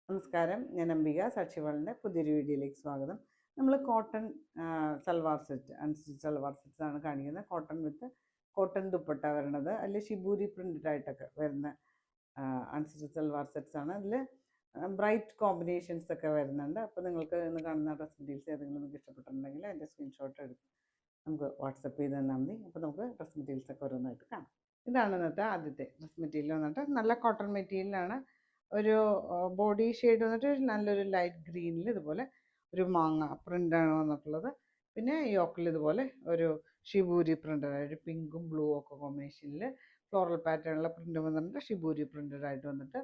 നമസ്കാരം, ഞാൻ അംബിക. സാക്ഷിവാളിൻ്റെ പുതിയൊരു വീഡിയോയിലേക്ക് സ്വാഗതം. നമ്മൾ cotton salwar set, unstitch salwar sets ആണ് കാണിക്കുന്നത്. കോട്ടൺ വിത്ത് കോട്ടൺ ദുപ്പട്ട വരണത്, അതിൽ ഷിബൂരി പ്രിൻ്റഡ് ആയിട്ടൊക്കെ വരുന്ന അൺസ്റ്റിച്ച് സൽവാർ സെറ്റ്സ് ആണ്. അതിൽ ബ്രൈറ്റ് കോമ്പിനേഷൻസ് ഒക്കെ വരുന്നുണ്ട്. അപ്പോൾ നിങ്ങൾക്ക് ഇന്ന് കാണുന്ന ഡ്രസ് മെറ്റീരിയൽസ് ഏതെങ്കിലും നിങ്ങൾക്ക് ഇഷ്ടപ്പെട്ടിട്ടുണ്ടെങ്കിൽ അതിൻ്റെ സ്ക്രീൻഷോട്ട് എടുത്ത് നമുക്ക് വാട്സപ്പ് ചെയ്ത് തന്നാൽ മതി. അപ്പോൾ നമുക്ക് ഡ്രസ് മെറ്റീരിയൽസ് ഒക്കെ ഓരോന്നായിട്ട് കാണാം. ഇതാണ് ഇന്നത്തെ ആദ്യത്തെ ഡ്രസ് മെറ്റീരിയൽ വന്നിട്ട് നല്ല കോട്ടൺ മെറ്റീരിയലാണ്. ഒരു ബോഡി ഷെയ്ഡ് വന്നിട്ട് നല്ലൊരു ലൈറ്റ് ഗ്രീനിൽ ഇതുപോലെ ഒരു മാങ്ങ പ്രിൻ്റാണ് വന്നിട്ടുള്ളത്. പിന്നെ യോക്കിൽ ഇതുപോലെ ഒരു ഷിബൂരി പ്രിൻ്റഡ്, ഒരു പിങ്കും ബ്ലൂ ഒക്കെ കോമ്പിനേഷനിൽ ഫ്ലോറൽ പാറ്റേണുള്ള പ്രിൻ്റ് വന്നിട്ടുണ്ട്. ഷിബൂരി പ്രിൻ്റഡ് ആയിട്ട് വന്നിട്ട്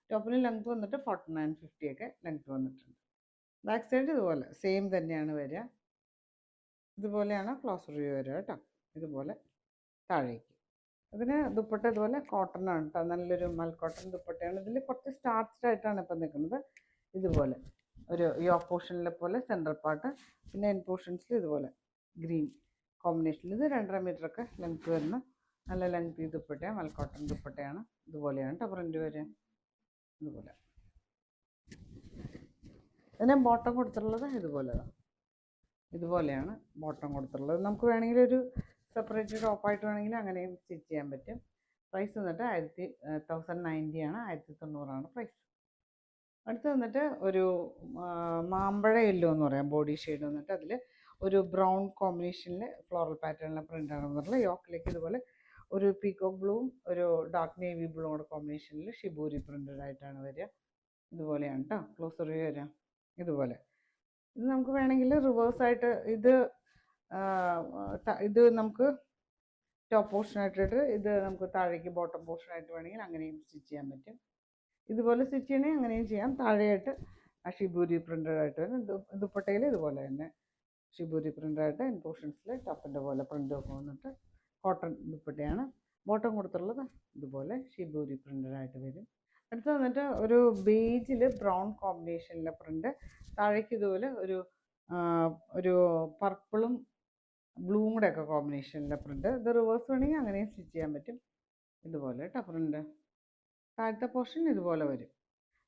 ടോപ്പിന് ലെങ്ത് വന്നിട്ട് 49-50 ഒക്കെ ലെങ്ത് വന്നിട്ടുണ്ട്. ബാക്ക് സൈഡ് ഇതുപോലെ സെയിം തന്നെയാണ് വരിക. ഇതുപോലെയാണ് ക്ലോസ് റിവ്യൂ വരിക കേട്ടോ. ഇതുപോലെ താഴേക്ക്. ഇതിന് ദുപ്പട്ട ഇതുപോലെ കോട്ടൺ ആണ് കേട്ടോ, നല്ലൊരു മൽക്കോട്ടൺ ദുപ്പട്ടയാണ്. ഇതിൽ കുറച്ച് സ്റ്റാർച്ച്ഡ് ആയിട്ടാണ് ഇപ്പം നിൽക്കുന്നത്. ഇതുപോലെ ഒരു യോക്ക് പോർഷനിലെ പോലെ സെൻട്രൽ പാർട്ട്, പിന്നെ എൻ പോർഷൻസിൽ ഇതുപോലെ ഗ്രീൻ കോമ്പിനേഷനിൽ. ഇത് 2.5 മീറ്റർ ഒക്കെ ലെങ്ത് വരുന്ന നല്ല ലെങ്ത് ദുപ്പട്ടയാണ്, മൽക്കോട്ടൺ ദുപ്പട്ടയാണ്. ഇതുപോലെയാണ് കേട്ടോ പ്രിൻ്റ് വരിക. ഇതുപോലെ ഇതിന് ബോട്ടം കൊടുത്തിട്ടുള്ളത് ഇതുപോലെയാണ് ബോട്ടം കൊടുത്തിട്ടുള്ളത്. നമുക്ക് വേണമെങ്കിൽ ഒരു സെപ്പറേറ്റ് ടോപ്പായിട്ട് വേണമെങ്കിൽ അങ്ങനെയും സ്റ്റിച്ച് ചെയ്യാൻ പറ്റും. പ്രൈസ് വന്നിട്ട് 1090 ആണ്, 1090 പ്രൈസ്. അടുത്ത് വന്നിട്ട് ഒരു മാമ്പഴ യെല്ലോ എന്ന് പറയാം ബോഡി ഷെയ്ഡ് വന്നിട്ട്. അതിൽ ഒരു ബ്രൗൺ കോമ്പിനേഷനിൽ ഫ്ലോറൽ പാറ്റേണിലെ പ്രിൻ്റാണ് വന്നിട്ടുള്ളത്. യോക്കിലേക്ക് ഇതുപോലെ ഒരു പീക്കോക്ക് ബ്ലൂവും ഒരു ഡാർക്ക് നേവി ബ്ലൂ കൂടെ കോമ്പിനേഷനിൽ ഷിബൂരി പ്രിൻ്റഡ് ആയിട്ടാണ് വരിക. ഇതുപോലെയാണ് കേട്ടോ ക്ലോസർ വരിക. ഇതുപോലെ ഇത് നമുക്ക് വേണമെങ്കിൽ റിവേഴ്സായിട്ട് ഇത് നമുക്ക് ടോപ്പ് പോർഷനായിട്ടിട്ട് ഇത് നമുക്ക് താഴേക്ക് ബോട്ടം പോർഷനായിട്ട് വേണമെങ്കിൽ അങ്ങനെയും സ്റ്റിച്ച് ചെയ്യാൻ പറ്റും. ഇതുപോലെ സ്റ്റിച്ച് ചെയ്യണമെങ്കിൽ അങ്ങനെയും ചെയ്യാം. താഴെയായിട്ട് ആ ഷിബൂരി പ്രിൻ്റഡ് ആയിട്ട് വരും. ദുപ്പട്ടയിൽ ഇതുപോലെ തന്നെ ഷിബൂരി പ്രിൻ്റഡായിട്ട് ഇൻ പോർഷൻസിൽ ടോപ്പിൻ്റെ പോലെ പ്രിൻ്റ് ഒക്കെ വന്നിട്ട് കോട്ടൺ ദുപ്പട്ടയാണ്. ബോട്ടം കൊടുത്തുള്ളത് ഇതുപോലെ ഷിബൂരി പ്രിൻ്റഡായിട്ട് വരും. അടുത്ത് വന്നിട്ട് ഒരു ബേജിൽ ബ്രൗൺ കോമ്പിനേഷനിലെ പ്രിൻ്റ്, താഴേക്ക് ഇതുപോലെ ഒരു പർപ്പിളും ബ്ലൂവും കൂടെ ഒക്കെ കോമ്പിനേഷനിലെ പ്രിൻ്റ്. ഇത് റിവേഴ്സ് വേണമെങ്കിൽ അങ്ങനെയും സ്റ്റിച്ച് ചെയ്യാൻ പറ്റും. ഇതുപോലെ കേട്ടോ പ്രിൻ്റ്. താഴത്തെ പോർഷൻ ഇതുപോലെ വരും.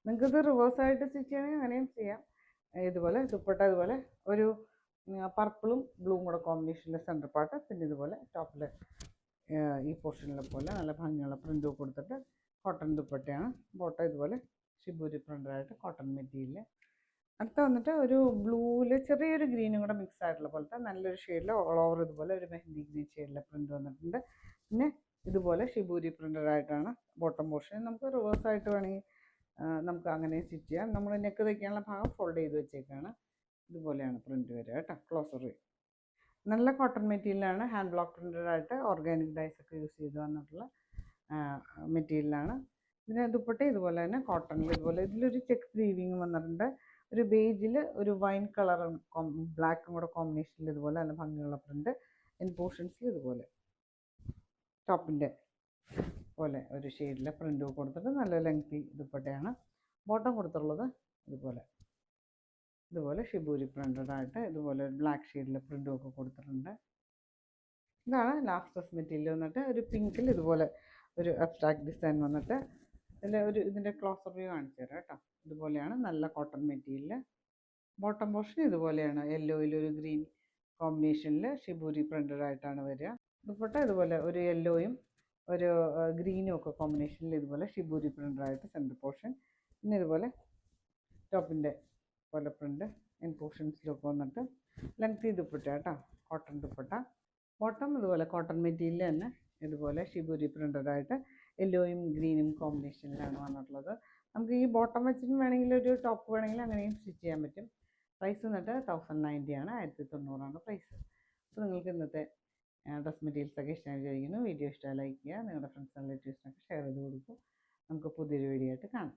നിങ്ങൾക്കിത് റിവേഴ്സായിട്ട് സ്റ്റിച്ച് ചെയ്യണമെങ്കിൽ അങ്ങനെയും ചെയ്യാം. ഇതുപോലെ ദുപ്പട്ട ഇതുപോലെ ഒരു പർപ്പിളും ബ്ലൂവും കൂടെ കോമ്പിനേഷനിലെ സെൻറ്റർ പാർട്ട്, പിന്നെ ഇതുപോലെ ടോപ്പിൽ ഈ പോർഷനിലെ പോലെ നല്ല ഭംഗിയുള്ള പ്രിൻ്റ് കൊടുത്തിട്ട് കോട്ടൺ ദുപ്പട്ടയാണ്. ബോട്ടം ഇതുപോലെ ഷിബൂരി പ്രിൻ്റഡായിട്ട് കോട്ടൺ മെറ്റീരിയൽ. അടുത്ത വന്നിട്ട് ഒരു ബ്ലൂവിൽ ചെറിയൊരു ഗ്രീനും കൂടെ മിക്സ് ആയിട്ടുള്ള പോലത്തെ നല്ലൊരു ഷെയ്ഡിൽ ഓൾ ഓവർ ഇതുപോലെ ഒരു മെഹന്തി ഗ്രീൻ ഷെയ്ഡിലെ പ്രിൻ്റ് വന്നിട്ടുണ്ട്. പിന്നെ ഇതുപോലെ ഷിബൂരി പ്രിൻ്റഡായിട്ടാണ് ബോട്ടം പോർഷൻ. നമുക്ക് റിവേഴ്സായിട്ട് വേണമെങ്കിൽ നമുക്ക് അങ്ങനെ സ്റ്റിച്ച് ചെയ്യാം. നമ്മൾ നെക്ക് തയ്ക്കാനുള്ള ഭാഗം ഫോൾഡ് ചെയ്ത് വെച്ചേക്കാണ്. ഇതുപോലെയാണ് പ്രിൻ്റ് വരിക കേട്ടോ. ക്ലോസർ നല്ല കോട്ടൺ മെറ്റീരിയലാണ്, ഹാൻഡ് ബ്ലോക്ക് പ്രിൻ്റഡായിട്ട് ഓർഗാനിക് ഡൈസ് ഒക്കെ യൂസ് ചെയ്ത് വന്നിട്ടുള്ള മെറ്റീരിയലാണ്. ഇതിന് ദുപ്പട്ട ഇതുപോലെ തന്നെ കോട്ടണിൽ ഇതുപോലെ ഇതിലൊരു ചെക്ക് വീവിങ് വന്നിട്ടുണ്ട്. ഒരു ബേജിൽ ഒരു വൈൻ കളറും ബ്ലാക്കും കൂടെ കോമ്പിനേഷനിൽ ഇതുപോലെ നല്ല ഭംഗിയുള്ള പ്രിൻ്റ്. ഇൻ പോർഷൻസിൽ ഇതുപോലെ ടോപ്പിൻ്റെ പോലെ ഒരു ഷെയ്ഡിലെ പ്രിൻ്റ് കൊടുത്തിട്ട് നല്ല ലെങ്തി ദുപ്പട്ടയാണ്. ബോട്ടം കൊടുത്തുള്ളത് ഇതുപോലെ ഷിബൂരി പ്രിൻ്റഡായിട്ട് ഇതുപോലെ ഒരു ബ്ലാക്ക് ഷെയ്ഡിലെ പ്രിൻ്റും ഒക്കെ കൊടുത്തിട്ടുണ്ട്. ഇതാണ് ലാസ്റ്റ് ഡ്രസ് മെറ്റീരിയൽ വന്നിട്ട് ഒരു പിങ്കിൽ ഇതുപോലെ ഒരു അബ്സ്ട്രാക്ട് ഡിസൈൻ വന്നിട്ട് ഇതിൻ്റെ ക്ലോസർ വ്യൂ കാണിച്ചു തരാം കേട്ടോ. ഇതുപോലെയാണ് നല്ല കോട്ടൺ മെറ്റീരിയൽ. ബോട്ടം പോർഷൻ ഇതുപോലെയാണ് യെല്ലോയിൽ ഒരു ഗ്രീൻ കോമ്പിനേഷനിൽ ഷിബൂരി പ്രിൻ്റഡായിട്ടാണ് വരിക. ദുപ്പട്ട ഇതുപോലെ ഒരു യെല്ലോയും ഒരു ഗ്രീനും ഒക്കെ കോമ്പിനേഷനിൽ ഇതുപോലെ ഷിബൂരി പ്രിൻ്റഡായിട്ട് സെൻറ്റർ പോർഷൻ. പിന്നെ ഇതുപോലെ ടോപ്പിൻ്റെ പോലെ പ്രിൻ്റ് ഇൻ പോർഷൻസിലൊക്കെ വന്നിട്ട് ലെങ്തി ദുപ്പട്ട കേട്ടോ, കോട്ടൺ ദുപ്പട്ട. ബോട്ടം ഇതുപോലെ കോട്ടൺ മെറ്റീരിയൽ തന്നെ ഇതുപോലെ ഷിബൂരി പ്രിൻ്റഡായിട്ട് യെല്ലോയും ഗ്രീനും കോമ്പിനേഷനിലാണ് വന്നിട്ടുള്ളത്. നമുക്ക് ഈ ബോട്ടം വെച്ചിട്ട് വേണമെങ്കിൽ ഒരു ടോപ്പ് വേണമെങ്കിൽ അങ്ങനെയും സ്റ്റിച്ച് ചെയ്യാൻ പറ്റും. പ്രൈസ് വന്നിട്ട് 1090 ആണ്, 1090 പ്രൈസ്. അപ്പോൾ നിങ്ങൾക്ക് ഇന്നത്തെ ഡ്രസ് മെറ്റീരിയൽസൊക്കെ ഇഷ്ടമായി വിചാരിക്കുന്നു. വീഡിയോ ഇഷ്ടമായി ലൈക്ക് ചെയ്യുക, നിങ്ങളുടെ ഫ്രണ്ട്സ് ആൻഡ് റിലേറ്റീവ്സിനൊക്കെ ഷെയർ ചെയ്ത് കൊടുക്കും. നമുക്ക് പുതിയൊരു വീഡിയോ ആയിട്ട് കാണാം.